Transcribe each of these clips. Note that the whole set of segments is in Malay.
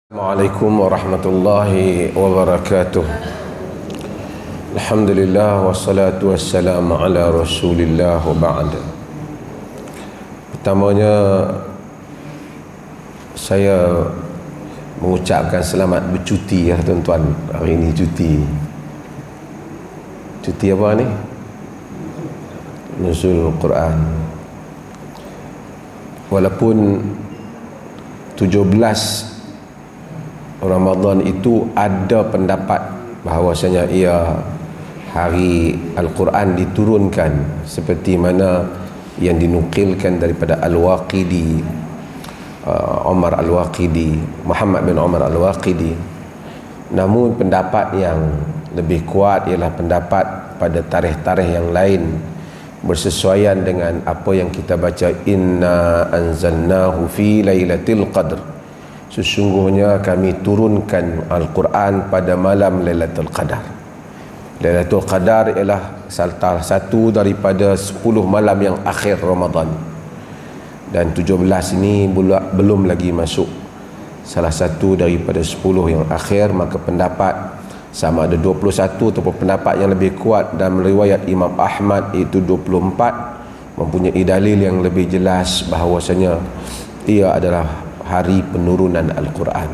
Assalamualaikum warahmatullahi wabarakatuh. Alhamdulillah wassalatu wassalamu ala Rasulillah wa ba'd. Pertamanya saya mengucapkan selamat bercuti ya tuan-tuan. Hari ini cuti. Cuti apa ni? Nuzul Quran. Walaupun 17 Ramadan itu ada pendapat bahawasanya ia hari Al-Quran diturunkan seperti mana yang dinukilkan daripada Al-Waqidi, Umar Al-Waqidi, Muhammad bin Umar Al-Waqidi. Namun pendapat yang lebih kuat ialah pendapat pada tarikh-tarikh yang lain bersesuaian dengan apa yang kita baca, inna anzalnahu fi lailatul qadr, sesungguhnya kami turunkan Al-Quran pada malam Lailatul Qadar. Lailatul Qadar ialah salah satu daripada 10 malam yang akhir Ramadan, dan 17 ini belum lagi masuk salah satu daripada 10 yang akhir. Maka pendapat sama ada 21 ataupun pendapat yang lebih kuat dalam riwayat Imam Ahmad iaitu 24 mempunyai dalil yang lebih jelas bahawasanya ia adalah hari penurunan Al-Quran.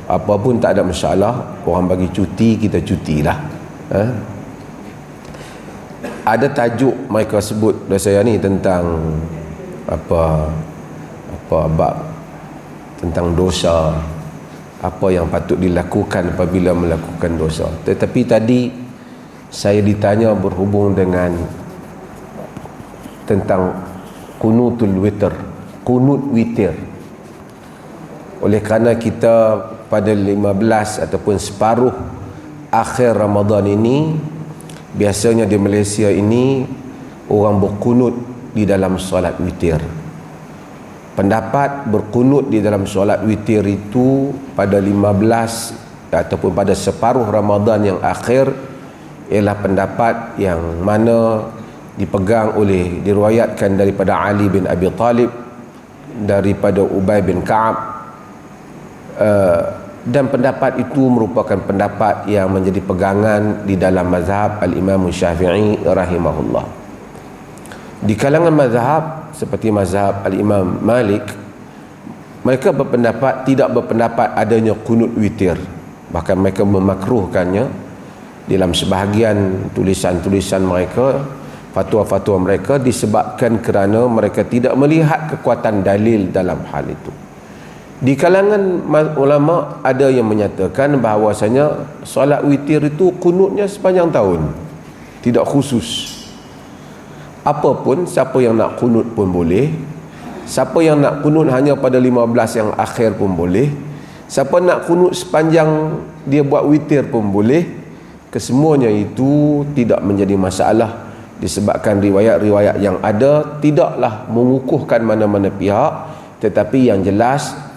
Apapun tak ada masalah, orang bagi cuti, kita cutilah. Ada tajuk mereka sebut dah saya ni tentang apa bab tentang dosa, apa yang patut dilakukan apabila melakukan dosa. Tetapi tadi saya ditanya berhubung dengan tentang kunutul witir, kunut witir. Oleh kerana kita pada 15 ataupun separuh akhir Ramadan ini, biasanya di Malaysia ini orang berkunut di dalam solat witir. Pendapat berkunut di dalam solat witir itu pada 15 ataupun pada separuh Ramadan yang akhir ialah pendapat yang mana dipegang oleh, diriwayatkan daripada Ali bin Abi Talib, daripada Ubay bin Ka'ab, dan pendapat itu merupakan pendapat yang menjadi pegangan di dalam mazhab Al-Imam Syafi'i rahimahullah. Di kalangan mazhab seperti mazhab Al-Imam Malik, mereka tidak berpendapat adanya kunut witir. Bahkan mereka memakruhkannya dalam sebahagian tulisan-tulisan mereka, fatwa-fatwa mereka, disebabkan kerana mereka tidak melihat kekuatan dalil dalam hal itu. Di kalangan ulama ada yang menyatakan bahawasanya solat witir itu kunutnya sepanjang tahun, tidak khusus. Apapun, siapa yang nak kunut pun boleh. Siapa yang nak kunut hanya pada 15 yang akhir pun boleh. Siapa nak kunut sepanjang dia buat witir pun boleh. Kesemuanya itu tidak menjadi masalah, disebabkan riwayat-riwayat yang ada tidaklah mengukuhkan mana-mana pihak. Tetapi yang jelas,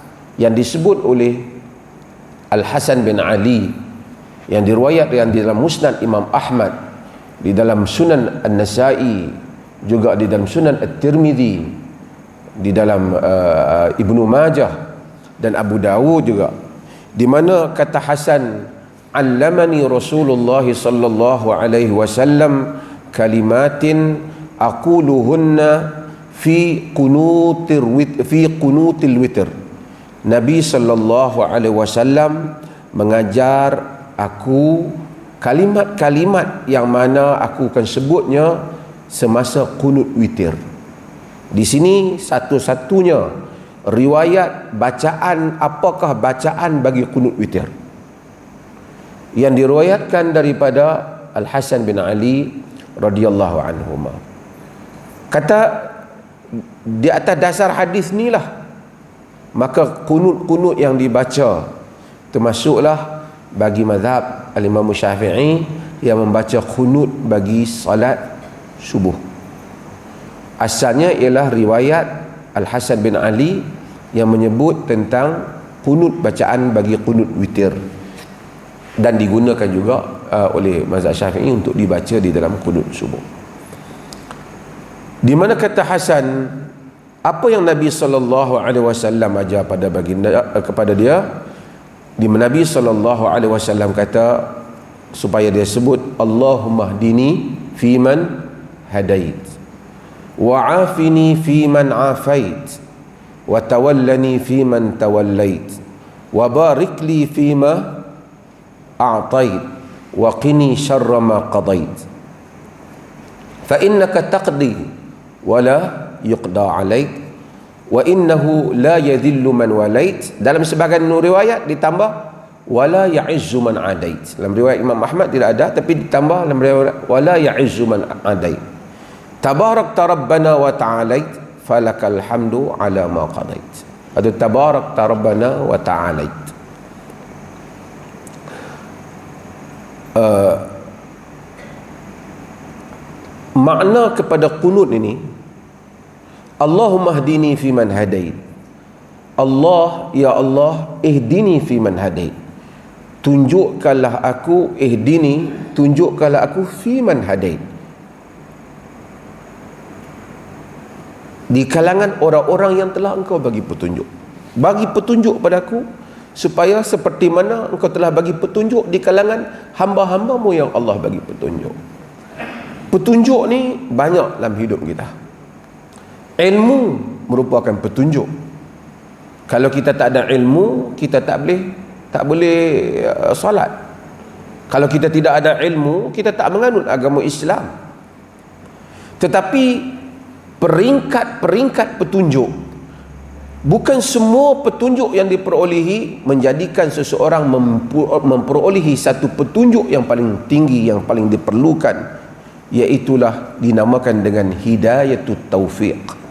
yang disebut oleh Al-Hasan bin Ali, yang diriwayatkan di dalam Musnad Imam Ahmad, di dalam Sunan An-Nasa'i, juga di dalam Sunan At-Tirmidzi, di dalam Ibnu Majah dan Abu Dawud juga, di mana kata Hasan, allamani Rasulullah sallallahu alaihi wasallam kalimatin aquluhunna fi qunutil witr. Nabi sallallahu alaihi wasallam mengajar aku kalimat-kalimat yang mana aku akan sebutnya semasa kunut witir. Di sini satu-satunya riwayat bacaan, apakah bacaan bagi kunut witir, yang diriwayatkan daripada Al-Hasan bin Ali radhiyallahu anhuma. Kata, di atas dasar hadis ni lah, maka kunut-kunut yang dibaca termasuklah bagi mazhab Al-Imam Syafi'i yang membaca kunut bagi salat subuh. Asalnya ialah riwayat Al-Hasan bin Ali yang menyebut tentang kunut, bacaan bagi kunut witir, dan digunakan juga oleh mazhab Syafi'i untuk dibaca di dalam kunut subuh. Di mana kata Hasan, apa yang Nabi SAW ajar pada baginda, kepada dia, Di Nabi SAW kata, supaya dia sebut, Allahumma hdini fiman hadait, wa afini fiman afait, wa tawallani fiman tawallait, wa barik li fima a'tait, wa qini syarra ma qadait, fa innaka taqdi wa la yuqda alaik, wa innahu la yadhillu man walait. Dalam sebahagian riwayat ditambah wala ya'izzu man adait. Dalam riwayat Imam Ahmad tidak ada, tapi ditambah dalam riwayat wala ya'izzu man adait. Tabarakta rabbana wa ta'alait, falakal hamdu ala ma qadait. Atau tabarakta rabbana wa ta'alait. Makna kepada qunut ini, Allahumma hdini fi man hadait. Allah, ya Allah, ihdini fi man hadait. Tunjukkanlah aku, ihdini, tunjukkanlah aku fi man hadait, di kalangan orang-orang yang telah engkau bagi petunjuk. Bagi petunjuk padaku, supaya seperti mana engkau telah bagi petunjuk di kalangan hamba-hambamu yang Allah bagi petunjuk. Petunjuk ni banyak dalam hidup kita. Ilmu merupakan petunjuk. Kalau kita tak ada ilmu, kita tak boleh solat. Kalau kita tidak ada ilmu, kita tak menganut agama Islam. Tetapi peringkat-peringkat petunjuk, bukan semua petunjuk yang diperolehi menjadikan seseorang memperolehi satu petunjuk yang paling tinggi, yang paling diperlukan, iaitulah dinamakan dengan hidayatut taufiq.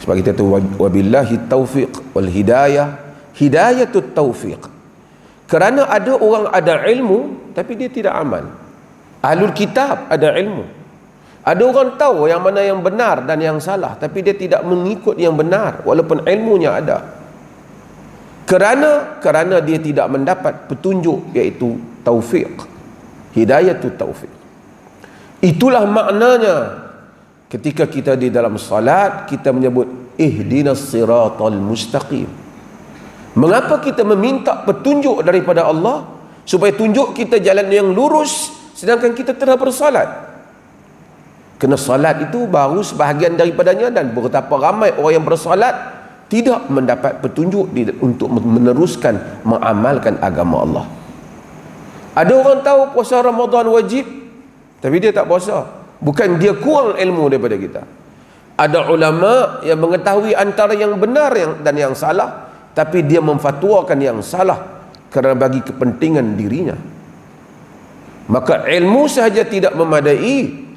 Sebab kita tahu wabillahi taufiq wal hidayah, hidayatut taufiq. Kerana ada orang ada ilmu tapi dia tidak amal. Ahlul kitab ada ilmu. Ada orang tahu yang mana yang benar dan yang salah, tapi dia tidak mengikut yang benar walaupun ilmunya ada. Kerana dia tidak mendapat petunjuk, iaitu taufiq, hidayatut taufiq. Itulah maknanya ketika kita di dalam salat kita menyebut ihdinas siratal mustaqim. Mengapa kita meminta petunjuk daripada Allah? Supaya tunjuk kita jalan yang lurus sedangkan kita tengah bersalat. Kerana salat itu baru sebahagian daripadanya, dan betapa ramai orang yang bersalat tidak mendapat petunjuk untuk meneruskan mengamalkan agama Allah. Ada orang tahu puasa Ramadan wajib tapi dia tak puasa. Bukan dia kurang ilmu daripada kita. Ada ulama yang mengetahui antara yang benar dan yang salah, tapi dia memfatwakan yang salah kerana bagi kepentingan dirinya. Maka ilmu sahaja tidak memadai,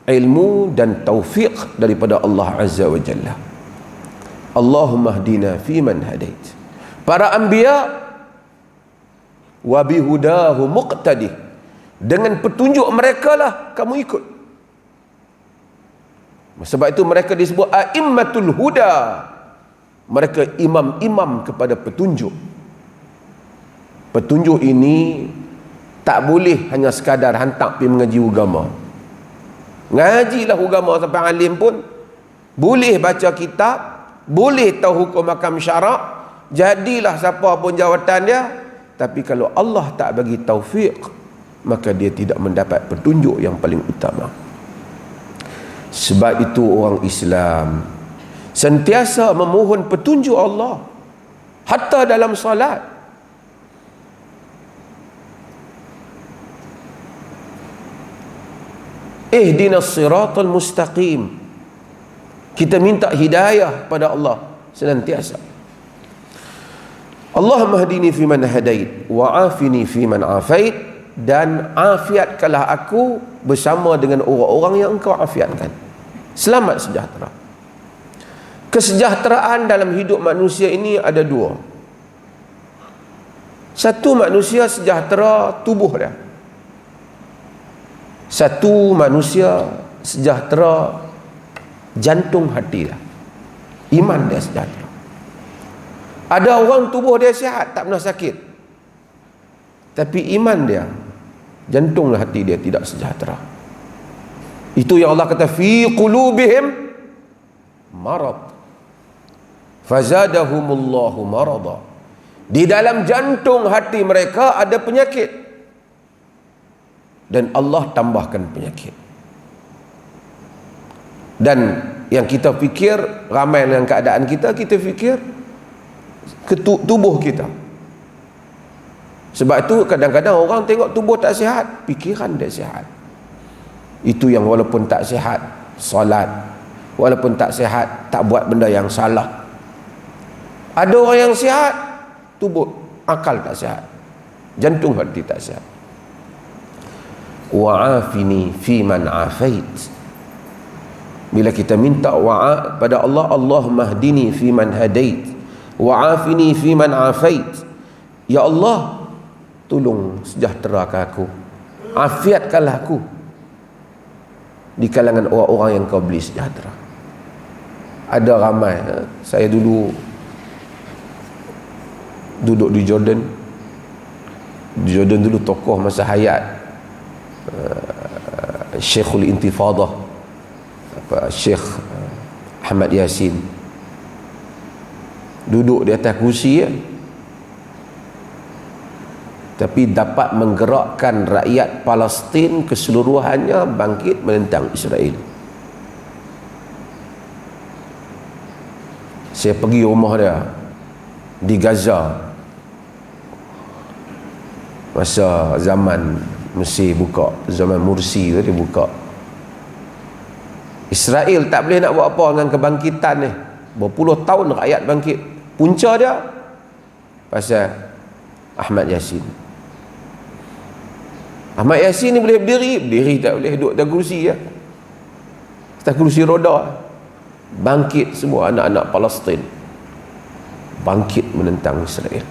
ilmu dan taufiq daripada Allah Azza wa Jalla. Allahumma hdina fi man hadait. Para anbiya wa bihudahu muqtadi, dengan petunjuk mereka lah kamu ikut. Sebab itu mereka disebut a'immatul huda. Mereka imam-imam kepada petunjuk. Petunjuk ini tak boleh hanya sekadar hantar pergi mengaji agama. Ngajilah agama sampai alim pun, boleh baca kitab, boleh tahu hukum makam syarak, jadilah siapa pun jawatan dia, tapi kalau Allah tak bagi taufiq, maka dia tidak mendapat petunjuk yang paling utama. Sebab itu orang Islam sentiasa memohon petunjuk Allah hatta dalam salat. Ihdinas siratal mustaqim. Kita minta hidayah pada Allah senantiasa. Allahumma hdini fi man hadait wa afini fi man afait, dan afiatkanlah aku bersama dengan orang-orang yang engkau afiatkan. Selamat sejahtera. Kesejahteraan dalam hidup manusia ini ada dua. Satu, manusia sejahtera tubuh dia. Satu, manusia sejahtera jantung hati dia. Iman dia sejahtera. Ada orang tubuh dia sihat, tak pernah sakit, tapi iman dia, jantung hati dia tidak sejahtera. Itu yang Allah kata fi qulubihim marad fazadahumullahu marada. Di dalam jantung hati mereka ada penyakit, dan Allah tambahkan penyakit. Dan yang kita fikir, ramai dengan keadaan kita fikir tubuh kita. Sebab itu kadang-kadang orang tengok tubuh tak sihat, fikiran dia sihat. Itu yang walaupun tak sihat solat, walaupun tak sihat tak buat benda yang salah. Ada orang yang sihat, tubuh akal tak sihat, jantung hati tak sihat. Wa'afini fi man afait. Bila kita minta wa'a pada Allah, Allahumma hdini fi man hadait, wa'afini fi man afait. Ya Allah, tolong sejahterakan aku, afiatkanlah aku di kalangan orang-orang yang kau beri sejahtera. Ada ramai, saya dulu duduk di Jordan. Di Jordan dulu tokoh masa hayat Syekhul Intifadah, Syekh Ahmad Yasin, duduk di atas kursi ya, tapi dapat menggerakkan rakyat Palestin keseluruhannya bangkit menentang Israel. Saya pergi rumah dia di Gaza masa zaman Mesir buka, zaman Mursi tu dia buka. Israel tak boleh nak buat apa dengan kebangkitan ni. Berpuluh tahun rakyat bangkit. Punca dia pasal Ahmad Yasin. Ahmad Yasin ni boleh berdiri tak boleh, duduk atas kursi ya. Atas kursi roda. Bangkit semua anak-anak Palestin, bangkit menentang Israel.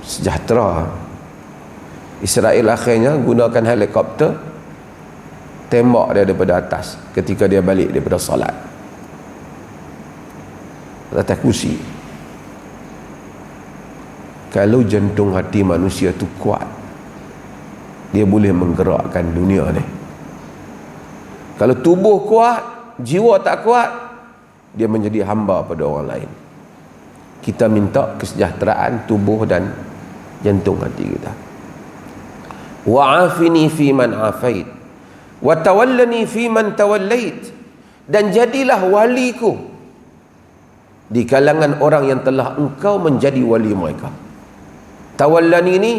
Sejahtera. Israel akhirnya gunakan helikopter tembak dia daripada atas ketika dia balik daripada salat, atas kursi. Kalau jantung hati manusia tu kuat, dia boleh menggerakkan dunia ni. Kalau tubuh kuat, jiwa tak kuat, dia menjadi hamba pada orang lain. Kita minta kesejahteraan tubuh dan jantung hati kita. Wa'afini fi man afait, wa tawallani fi man tawallait. Dan jadilah waliku di kalangan orang yang telah engkau menjadi wali mereka. Tawallani ni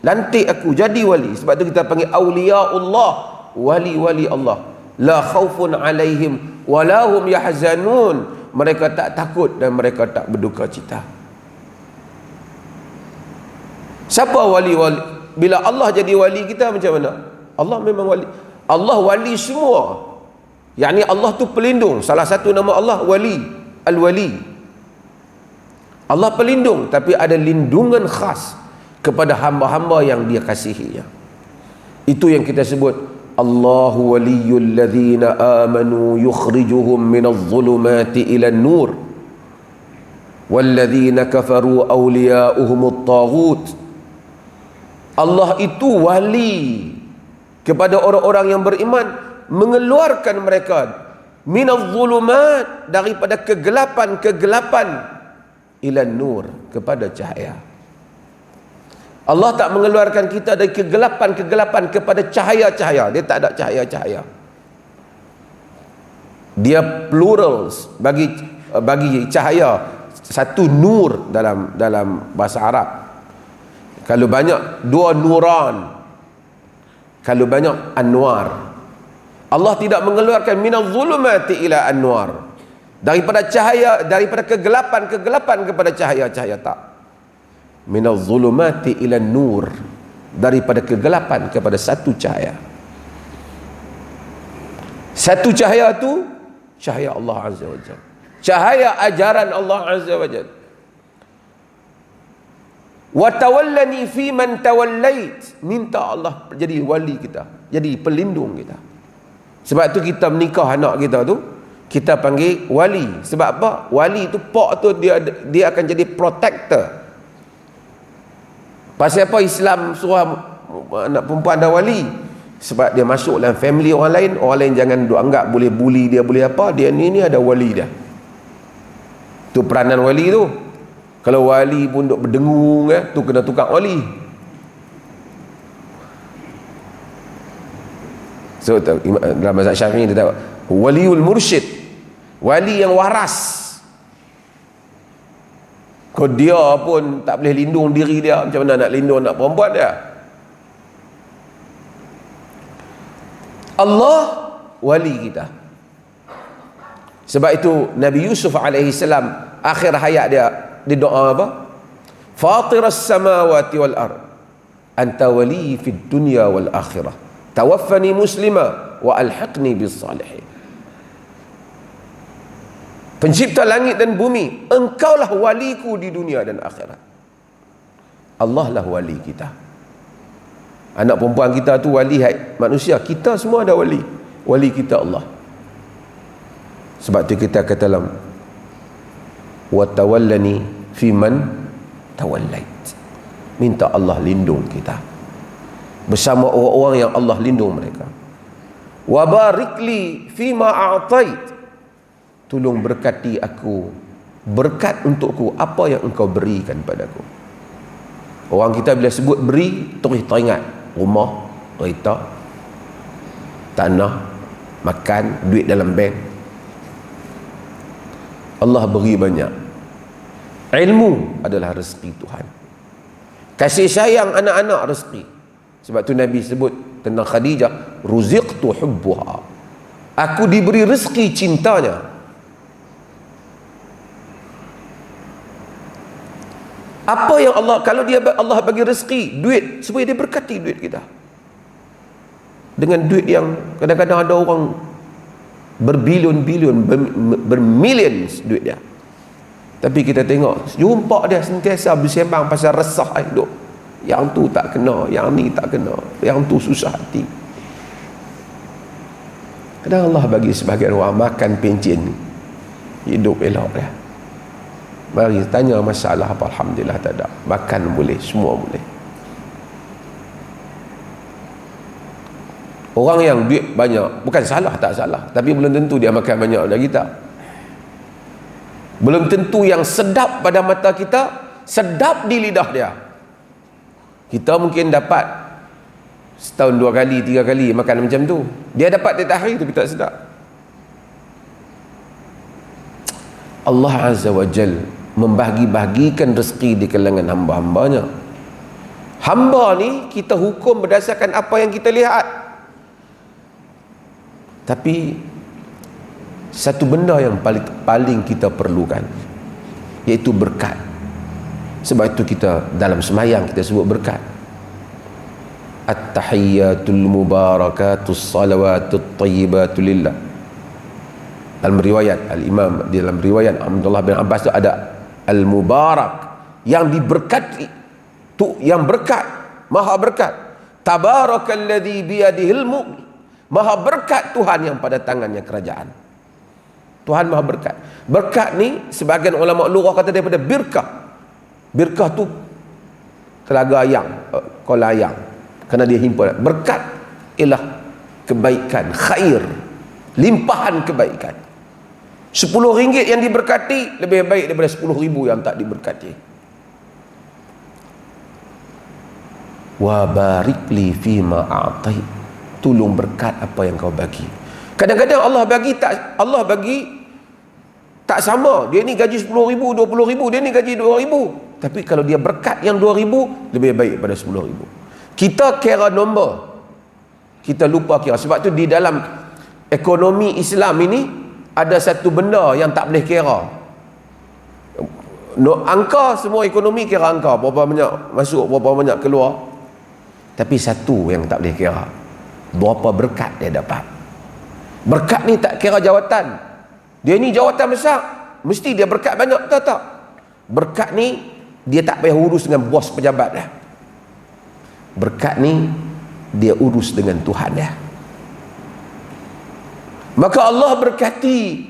lantik aku jadi wali. Sebab tu kita panggil awliyaullah, wali-wali Allah. La khaufun alaihim wa lahum yahzanun. Mereka tak takut dan mereka tak berduka cita. Siapa wali-wali? Bila Allah jadi wali kita macam mana? Allah memang wali. Allah wali semua. Yakni Allah tu pelindung. Salah satu nama Allah wali, al-wali. Allah pelindung, tapi ada lindungan khas kepada hamba-hamba yang dia kasihinya. Itu yang kita sebut Allahu waliyul ladzina amanu yukhrijuhum minadh dhulumati ilan nur walladzina kafaru awliya'uhumut taghut. Allah itu wali kepada orang-orang yang beriman, mengeluarkan mereka minadh dhulumat, daripada kegelapan-kegelapan, ilan nur, kepada cahaya. Allah tak mengeluarkan kita dari kegelapan-kegelapan kepada cahaya-cahaya. Dia tak ada cahaya-cahaya. Dia plural, bagi cahaya satu nur dalam bahasa Arab. Kalau banyak dua nuran, kalau banyak anwar. Allah tidak mengeluarkan minadh dhulumati ila anwar, daripada cahaya, daripada kegelapan-kegelapan kepada cahaya-cahaya, tak. Minadh dhulumati ila nur, daripada kegelapan kepada satu cahaya. Satu cahaya tu cahaya Allah Azza wa Jalla, cahaya ajaran Allah Azza wa Jalla. Wa tawallani fi man tawallait, minta Allah jadi wali kita, jadi pelindung kita. Sebab tu kita menikah anak kita tu, kita panggil wali. Sebab apa? Wali tu pak tu dia akan jadi protector. Pasal apa Islam suruh anak perempuan ada wali? Sebab dia masuk dalam family orang lain jangan duk anggap boleh bully dia, boleh apa, dia ni ada wali dia. Tu peranan wali tu. Kalau wali pun duk berdengung, tu kena tukar wali. So dalam mazhab Syafi'i dia tahu waliul mursyid, wali yang waras. Kau dia pun tak boleh lindung diri dia, macam mana nak lindung anak perempuan dia? Allah wali kita. Sebab itu Nabi Yusuf alaihi salam akhir hayat dia doa apa? Fatiras samawati wal ard anta wali fid dunya wal akhirah tawaffani muslima wa alhiqni bis salihin. Pencipta langit dan bumi, engkaulah waliku di dunia dan akhirat. Allah lah wali kita. Anak perempuan kita tu wali manusia, kita semua ada wali. Wali kita Allah. Sebab tu kita kata dalam wa tawallani fi man tawallait. Minta Allah lindung kita bersama orang-orang yang Allah lindung mereka. Wa barikli fi ma a'tait. Tolong berkati aku, berkat untukku apa yang engkau berikan padaku. Orang kita bila sebut beri, terus teringat rumah, kereta, tanah, makan, duit dalam bank. Allah beri banyak. Ilmu adalah rezeki Tuhan. Kasih sayang anak-anak rezeki. Sebab tu Nabi sebut tentang Khadijah, ruziqtu hubbuha. Aku diberi rezeki cintanya. Apa yang Allah, kalau Allah bagi rezeki, duit, supaya dia berkati duit kita. Dengan duit yang kadang-kadang ada orang berbilion-bilion, bermillions duit dia. Tapi kita tengok, jumpa dia sentiasa bersembang pasal resah hidup. Yang tu tak kena, yang ni tak kena, yang tu susah hati. Kadang Allah bagi sebahagian orang makan pencen, hidup elok dia. Mari tanya masalah apa, alhamdulillah tak ada. Makan boleh, semua boleh. Orang yang duit banyak, bukan salah, tak salah, tapi belum tentu dia makan banyak dari kita. Belum tentu yang sedap pada mata kita sedap di lidah dia. Kita mungkin dapat setahun 2 kali, 3 kali makan macam tu. Dia dapat tiap hari tapi tak sedap. Allah Azza wa Jal membahagi-bahagikan rezeki di kalangan hamba-hambanya. Hamba ni kita hukum berdasarkan apa yang kita lihat. Tapi satu benda yang paling kita perlukan, iaitu berkat. Sebab itu kita dalam semayang kita sebut berkat. At-tahiyyatul mubarakatus salawatut tayyibatul lillah. Dalam riwayat Al-Imam, di dalam riwayat Abdullah bin Abbas itu ada Al-Mubarak, yang diberkati, tu yang berkat, maha berkat. Tabarakalladzi biyadihil mulk. Maha berkat Tuhan yang pada tangannya kerajaan. Tuhan maha berkat. Berkat ni sebahagian ulama lughah kata daripada birkah. Birkah tu telaga ayam, kola ayam. Kerana dia himpun. Berkat ialah kebaikan, khair, limpahan kebaikan. 10 ringgit yang diberkati lebih baik daripada 10 ribu yang tak diberkati. Wa barikli fima a'tait. Tolong berkat apa yang kau bagi. Kadang-kadang Allah bagi tak sama. Dia ni gaji 10 ribu, 20 ribu, dia ni gaji 2 ribu. Tapi kalau dia berkat yang 2 ribu, lebih baik daripada 10 ribu. Kita kira nombor, kita lupa kira. Sebab tu di dalam ekonomi Islam ini ada satu benda yang tak boleh kira. Angka, semua ekonomi kira angka, berapa banyak masuk, berapa banyak keluar. Tapi satu yang tak boleh kira, berapa berkat dia dapat. Berkat ni tak kira jawatan. Dia ni jawatan besar, mesti dia berkat banyak, tak. Berkat ni dia tak payah urus dengan bos pejabat dah. Berkat ni dia urus dengan Tuhan dia. Maka Allah berkati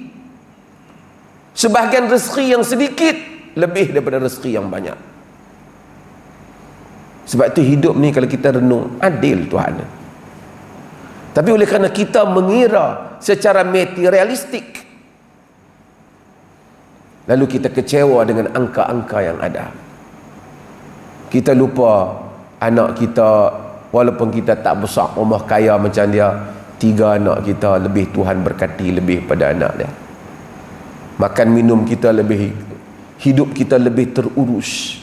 sebahagian rezeki yang sedikit lebih daripada rezeki yang banyak. Sebab tu hidup ni kalau kita renung, adil Tuhan. Tapi oleh kerana kita mengira secara materialistik, Lalu kita kecewa dengan angka-angka yang ada. Kita lupa anak kita, walaupun kita tak besar rumah kaya macam dia, 3 anak kita lebih Tuhan berkati lebih pada anak dia. Makan minum kita lebih, hidup kita lebih terurus.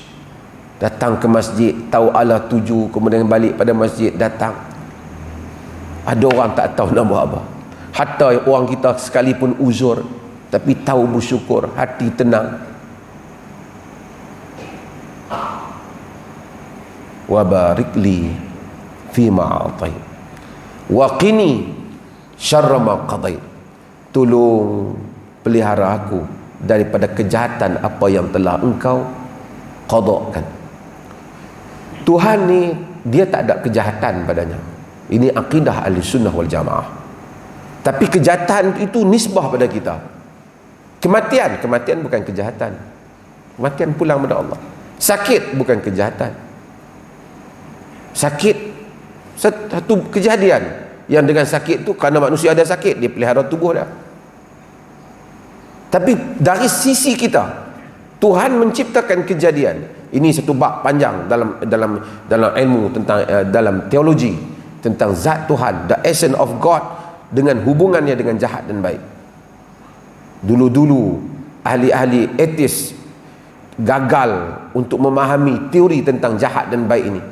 Datang ke masjid, tahu Allah tuju, kemudian balik pada masjid, datang. Ada orang tak tahu nak buat apa. Hatta orang kita sekalipun uzur, tapi tahu bersyukur, hati tenang. Wa barik li fima atai wa qini syarra ma qadai. Tolong pelihara aku daripada kejahatan apa yang telah engkau qadakan. Tuhan ni dia tak ada kejahatan padanya. Ini akidah ahli sunnah wal jamaah. Tapi kejahatan itu nisbah pada kita. Kematian bukan kejahatan. Kematian pulang pada Allah. Sakit bukan kejahatan. Sakit satu kejadian yang dengan sakit tu kerana manusia ada sakit, dia pelihara tubuh dia. Tapi dari sisi kita, Tuhan menciptakan kejadian. Ini satu bab panjang dalam ilmu tentang dalam teologi tentang zat Tuhan, the essence of God, dengan hubungannya dengan jahat dan baik. Dulu-dulu ahli-ahli etis gagal untuk memahami teori tentang jahat dan baik ini.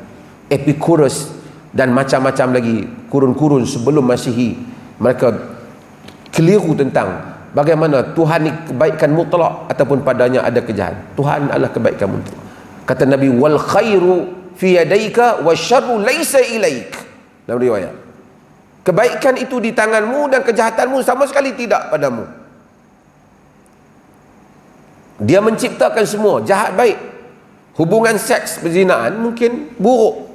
Epicurus dan macam-macam lagi kurun-kurun sebelum Masihi, mereka keliru tentang bagaimana Tuhan ni kebaikan mutlak ataupun padanya ada kejahatan. Tuhan adalah kebaikan mutlak. Kata Nabi, wal khairu fi yadaika wasyarru laisa ilaik. Dalam riwayat, kebaikan itu di tanganmu dan kejahatanmu sama sekali tidak padamu. Dia menciptakan semua, jahat baik. Hubungan seks perzinaan mungkin buruk,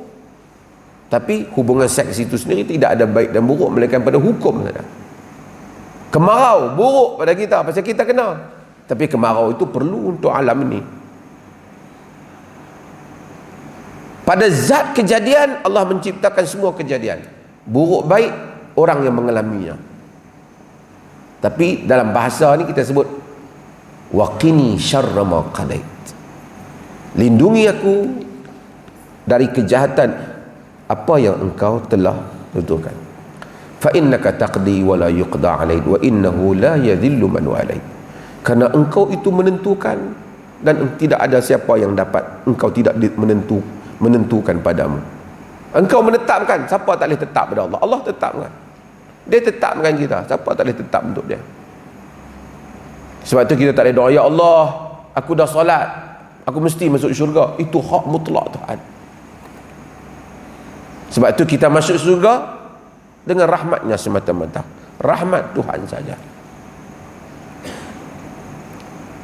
tapi hubungan seks itu sendiri tidak ada baik dan buruk, melainkan pada hukum saja. Kemarau buruk pada kita pasal kita kena, tapi kemarau itu perlu untuk alam ini. Pada zat kejadian, Allah menciptakan semua kejadian, buruk baik orang yang mengalaminya. Tapi dalam bahasa ni kita sebut waqini syarra ma qadait, lindungi aku dari kejahatan apa yang engkau telah tentukan. Fa innaka taqdi wa la yuqda alaik wa innahu la yadhillu man walait. Karena engkau itu menentukan dan tidak ada siapa yang dapat engkau tidak menentukan padamu. Engkau menetapkan, siapa tak boleh tetap pada Allah? Allah tetapkan. Dia tetapkan kita, siapa tak boleh tetap untuk dia. Sebab tu kita tak boleh doa, ya Allah, aku dah solat, aku mesti masuk syurga. Itu hak mutlak Tuhan. Sebab tu kita masuk syurga dengan rahmatnya semata-mata. Rahmat Tuhan saja.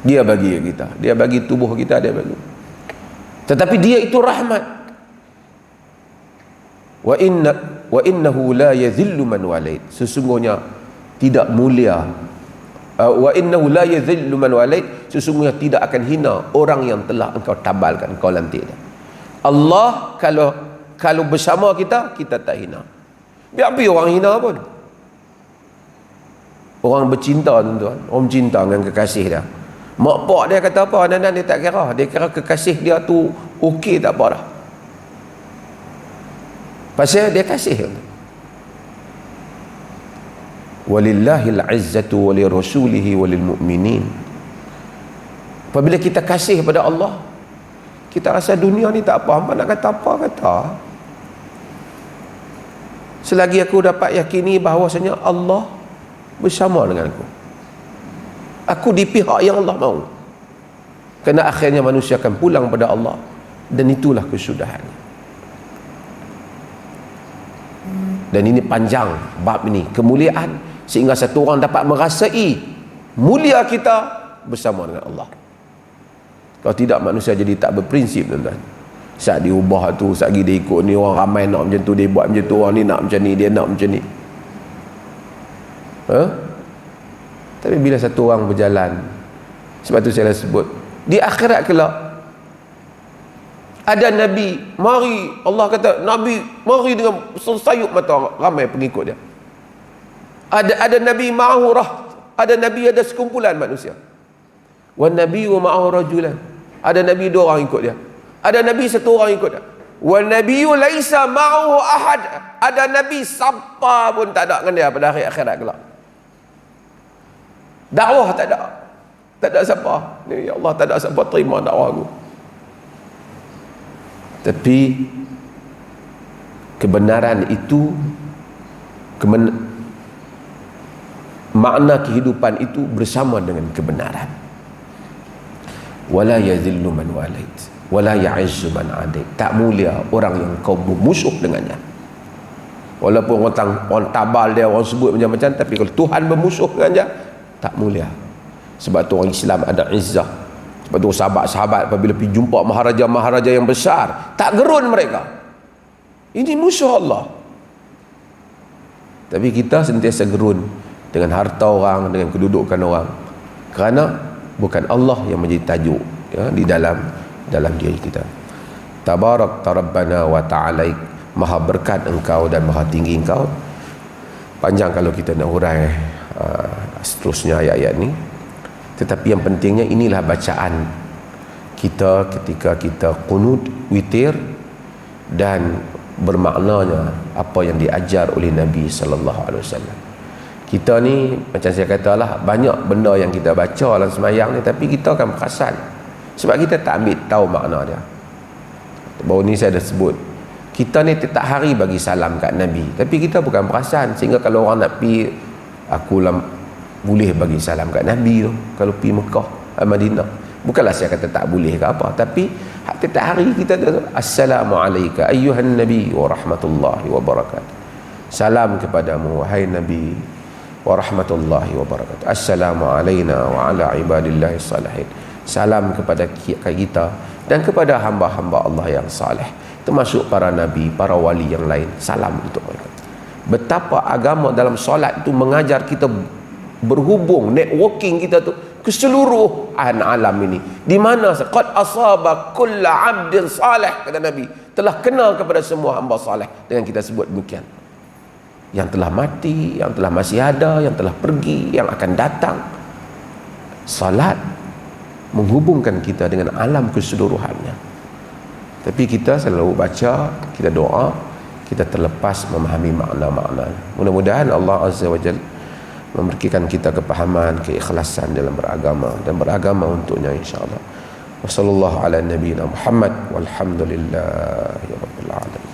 Dia bagi kita, dia bagi tubuh kita, dia bagi. Tetapi dia itu rahmat. Wa innahu la yadhillu man walait. Sesungguhnya tidak mulia. Wa innahu la yadhillu man walait. Sesungguhnya tidak akan hina orang yang telah engkau tabalkan, engkau lantik. Allah kalau bersama kita, kita tak hina. Biar pergi orang hina pun. Orang bercinta tuan-tuan, orang cinta dengan kekasih dia. Mak pak dia kata apa, dan dia tak kira. Dia kira kekasih dia tu okey tak apa dah. Pasal dia kasih. Walillahil izzatu walirrasulihi walilmu'minin. Apabila kita kasih pada Allah, kita rasa dunia ni tak apa, hangpa nak kata apa kata. Selagi aku dapat yakini bahawasanya Allah bersama dengan aku di pihak yang Allah mahu. Kerana akhirnya manusia akan pulang pada Allah, dan itulah kesudahannya. Dan ini panjang bab ini, kemuliaan, sehingga satu orang dapat merasai mulia kita bersama dengan Allah. Kalau tidak, manusia jadi tak berprinsip tuan-tuan. Saat diubah tu, saat dia ikut ni, orang ramai nak macam tu, dia buat macam tu, orang ni nak macam ni, dia nak macam ni. Tapi bila satu orang berjalan, sebab tu saya sebut di akhirat kelak ada Nabi mari, Allah kata Nabi mari dengan sayup mata ramai pengikut dia. Ada Nabi ma'ahurah, ada Nabi, ada sekumpulan manusia. Wan nabiyyu ma'ahu rajulan. Ada nabi dua orang ikut dia. Ada nabi satu orang ikut dia. Wan nabiyyu laisa ma'ahu ahad. Ada nabi siapa pun tak ada dengan dia pada hari akhirat kelak. Dakwah tak ada. Tak ada siapa. Ni ya Allah, tak ada siapa terima dakwah aku. Tapi kebenaran itu, makna kehidupan itu bersama dengan kebenaran. Wala yazillu man walait wala ya'izzu man adait. Tak mulia orang yang kau bermusuh dengannya. Walaupun orang tabal dia, orang sebut macam-macam, tapi kalau Tuhan bermusuh dengan dia, tak mulia. Sebab tu orang Islam ada izzah. Sebab tu sahabat-sahabat apabila pergi jumpa maharaja-maharaja yang besar, tak gerun mereka. Ini musuh Allah. Tapi kita sentiasa gerun dengan harta orang, dengan kedudukan orang, kerana bukan Allah yang menjadi tajuk ya, di dalam diri kita. Tabarak Rabbana wa ta'alaik. Maha berkat engkau dan maha tinggi engkau. Panjang kalau kita nak hurai seterusnya ayat-ayat ni. Tetapi yang pentingnya inilah bacaan kita ketika kita qunut witir, dan bermaknanya apa yang diajar oleh Nabi sallallahu alaihi wasallam. Kita ni macam saya katalah, banyak benda yang kita baca dalam sembahyang ni, tapi kita akan perasan sebab kita tak ambil tahu makna dia. Baru ni saya dah sebut, kita ni tiap hari bagi salam kat Nabi, tapi kita bukan perasan, sehingga kalau orang nak pergi, aku boleh bagi salam kat Nabi tu kalau pergi Mekah, Madinah. Bukanlah saya kata tak boleh ke apa, tapi tiap hari kita tu, Assalamualaikum ayyuhan Nabi wa rahmatullahi wa barakatuh. Salam kepadamu wahai Nabi wa rahmatullahi wa barakatuh. Assalamu alayna wa ala ibadillahi salihin. Salam kepada kita dan kepada hamba-hamba Allah yang saleh, termasuk para nabi, para wali yang lain. Salam untuk mereka. Betapa agama dalam solat itu mengajar kita berhubung, networking kita tu ke seluruh alam ini. Di mana qad asaba kullu 'abdin salih, kata Nabi, telah kenal kepada semua hamba saleh. Dengan kita sebut demikian, yang telah mati, yang telah masih ada, yang telah pergi, yang akan datang. Salat menghubungkan kita dengan alam keseluruhannya. Tapi kita selalu baca, kita doa, kita terlepas memahami makna-makna. Mudah-mudahan Allah Azza wa Jalla memberikan kita kepahaman, keikhlasan dalam beragama dan beragama untuknya, insya-Allah. Wassallallahu ala nabiyyina Muhammad walhamdulillahi rabbil alamin.